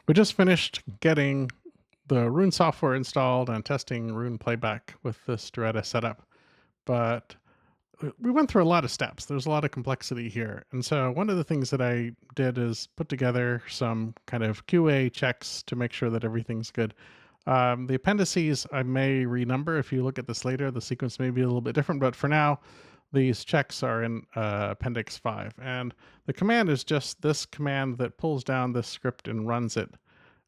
We just finished getting the Rune software installed and testing Rune playback with this Diretta setup, but we went through a lot of steps. There's a lot of complexity here. And so one of the things that I did is put together some kind of QA checks to make sure that everything's good. The appendices I may renumber. If you look at this later, the sequence may be a little bit different, but for now, these checks are in Appendix 5. And the command is just this command that pulls down this script and runs it.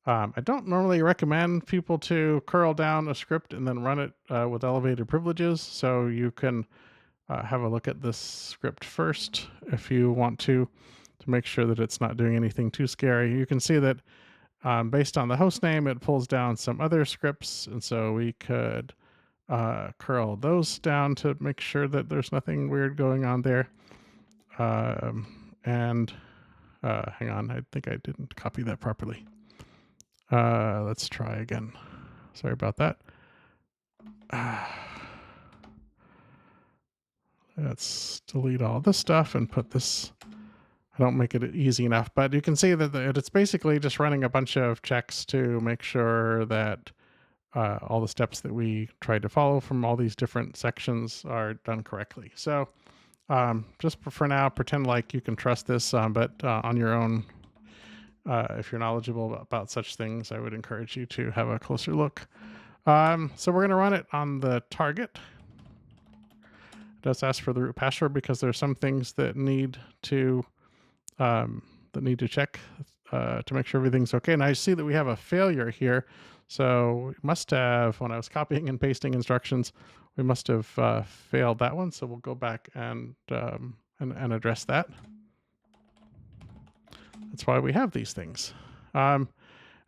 I don't normally recommend people to curl down a script and then run it with elevated privileges. So you can have a look at this script first if you want to make sure that it's not doing anything too scary. You can see that based on the host name, it pulls down some other scripts. And so we could curl those down to make sure that there's nothing weird going on there. And hang on, I think I didn't copy that properly. Let's try again. Sorry about that. Let's delete all this stuff and put this. I don't make it easy enough, but you can see that it's basically just running a bunch of checks to make sure that all the steps that we tried to follow from all these different sections are done correctly. So just for now, pretend like you can trust this, but on your own, if you're knowledgeable about such things, I would encourage you to have a closer look. So we're going to run it on the target. It does ask for the root password because there's some things that need to check to make sure everything's okay. And I see that we have a failure here. So we must have, when I was copying and pasting instructions, we must have failed that one. So we'll go back and address that. That's why we have these things. And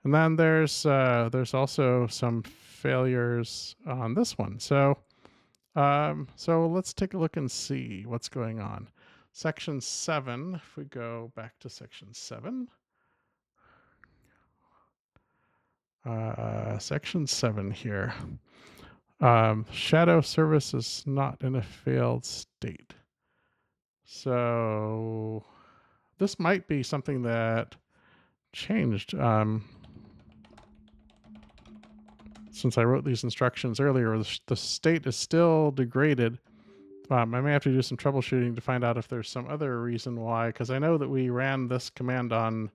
then there's also some failures on this one. So let's take a look and see what's going on. Section 7, if we go back to section 7. Section 7 here. Shadow service is not in a failed state. So this might be something that changed since I wrote these instructions earlier. The state is still degraded. I may have to do some troubleshooting to find out if there's some other reason why, because I know that we ran this command on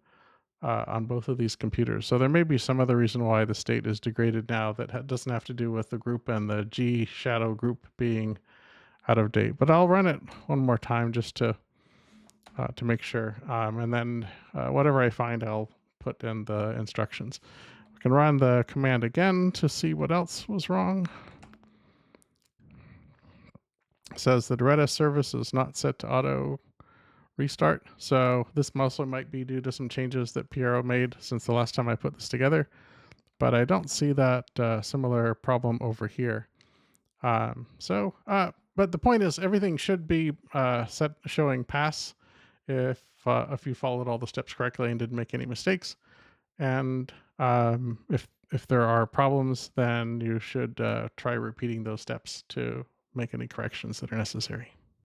both of these computers. So there may be some other reason why the state is degraded now that doesn't have to do with the group and the G shadow group being out of date. But I'll run it one more time just to make sure. And then whatever I find, I'll put in the instructions. We can run the command again to see what else was wrong. It says the Diretta service is not set to auto restart. So this mostly might be due to some changes that Piero made since the last time I put this together. But I don't see that similar problem over here. But the point is everything should be set showing pass if you followed all the steps correctly and didn't make any mistakes. And if there are problems, then you should try repeating those steps to make any corrections that are necessary.